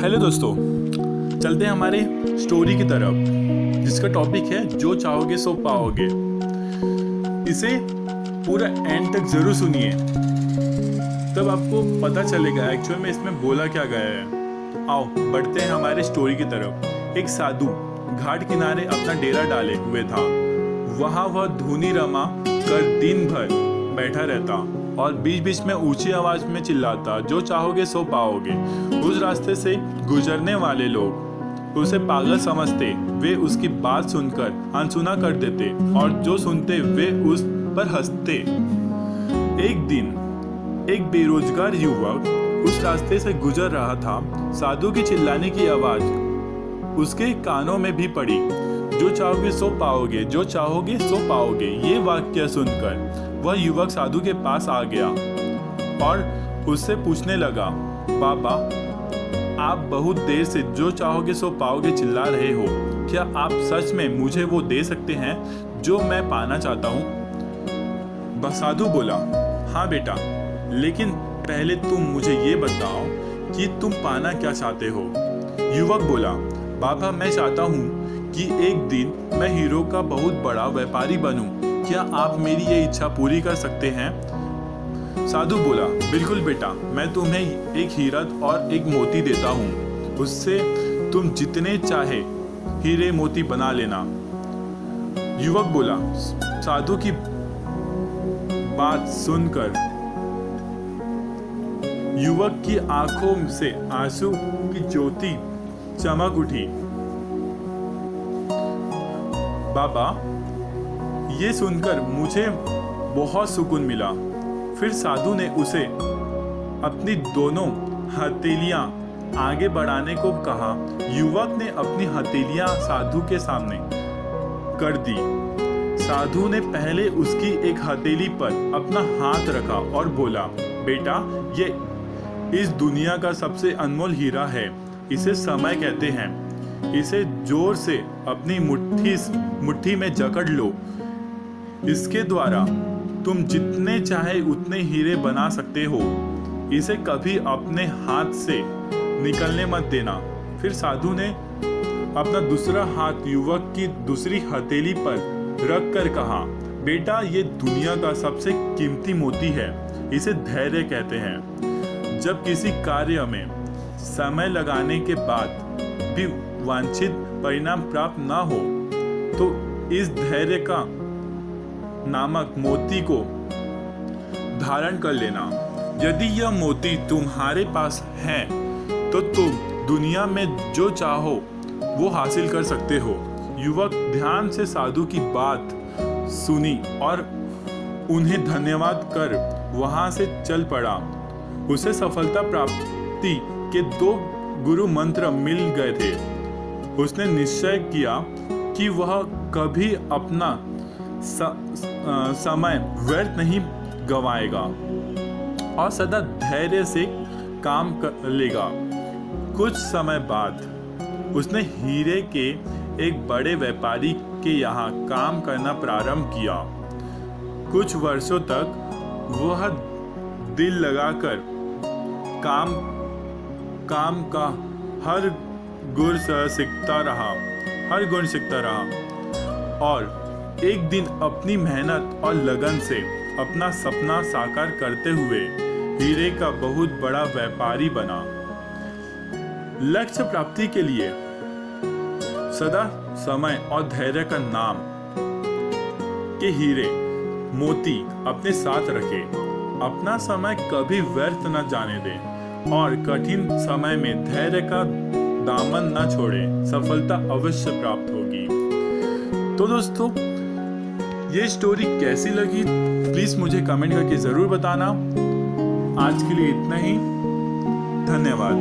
Hello दोस्तों, चलते हैं हमारे स्टोरी की तरफ, जिसका टॉपिक है जो चाहोगे सो पाओगे। इसे पूरा एंड तक जरूर सुनिए, तब आपको पता चलेगा एक्चुअल में इसमें बोला क्या गया है। आओ बढ़ते हैं हमारे स्टोरी की तरफ। एक साधु घाट किनारे अपना डेरा डाले हुए था। वहाँ वह धुनी रमा कर दिन भर बैठा रहता और बीच बीच में ऊंची आवाज में चिल्लाता, जो चाहोगे सो पाओगे। उस रास्ते से गुजरने वाले लोग उसे पागल समझते, वे उसकी बात सुनकर अनसुना कर देते और जो सुनते वे उस पर हंसते। एक दिन एक बेरोजगार युवक उस रास्ते से गुजर रहा था। साधु की चिल्लाने की आवाज उसके कानों में भी पड़ी, जो चाहोगे सो पाओगे, जो चाहोगे सो पाओगे। ये वाक्य सुनकर वह युवक साधु के पास आ गया और उससे पूछने लगा, बाबा, आप बहुत देर से जो चाहोगे सो पाओगे चिल्ला रहे हो, क्या आप सच में मुझे वो दे सकते हैं जो मैं पाना चाहता हूँ? साधु बोला, हाँ बेटा, लेकिन पहले तुम मुझे ये बताओ कि तुम पाना क्या चाहते हो। युवक बोला, बाबा, मैं चाहता हूँ कि एक दिन मैं हीरो का बहुत बड़ा व्यापारी बनूं। क्या आप मेरी ये इच्छा पूरी कर सकते हैं? साधु बोला, बिल्कुल बेटा, मैं तुम्हें एक हीरा और एक मोती देता हूँ, उससे तुम जितने चाहे हीरे मोती बना लेना। युवक बोला, साधु की बात सुनकर युवक की आंखों से आंसू की ज्योति चमक उठी। बाबा, ये सुनकर मुझे बहुत सुकून मिला। फिर साधु ने उसे अपनी दोनों हथेलियां आगे बढ़ाने को कहा। युवक ने अपनी हथेलियां साधु के सामने कर दी। साधु ने पहले उसकी एक हथेली पर अपना हाथ रखा और बोला, बेटा, ये इस दुनिया का सबसे अनमोल हीरा है, इसे समय कहते हैं। इसे जोर से अपनी मुट्ठी में जकड़ लो। इसके द्वारा तुम जितने चाहे उतने हीरे बना सकते हो। इसे कभी अपने हाथ से निकलने मत देना। फिर साधु ने अपना दूसरा हाथ युवक की दूसरी हथेली पर रख कर कहा, बेटा, ये दुनिया का सबसे कीमती मोती है, इसे धैर्य कहते हैं। जब किसी कार्य में समय लगाने के बाद भी वांछित परिणाम प्राप्त ना हो तो इस धैर्य का नामक मोती को धारण कर लेना। यदि यह मोती तुम्हारे पास है तो तुम दुनिया में जो चाहो वो हासिल कर सकते हो। युवक ध्यान से साधु की बात सुनी और उन्हें धन्यवाद कर वहां से चल पड़ा। उसे सफलता प्राप्ति के 2 गुरु मंत्र मिल गए थे। उसने निश्चय किया कि वह कभी अपना समय व्यर्थ नहीं गंवाएगा और सदा धैर्य से काम कर लेगा। कुछ समय बाद उसने हीरे के एक बड़े व्यापारी के यहाँ काम करना प्रारंभ किया। कुछ वर्षों तक वह दिल लगाकर काम का हर गुण सीखता रहा और एक दिन अपनी मेहनत और लगन से अपना सपना साकार करते हुए हीरे का बहुत बड़ा व्यापारी बना। लक्ष्य प्राप्ति के लिए सदा समय और धैर्य का नाम के हीरे मोती अपने साथ रखे। अपना समय कभी व्यर्थ न जाने दें और कठिन समय में धैर्य का दामन न छोड़े। सफलता अवश्य प्राप्त होगी। तो दोस्तों, ये स्टोरी कैसी लगी प्लीज मुझे कमेंट करके जरूर बताना। आज के लिए इतना ही, धन्यवाद।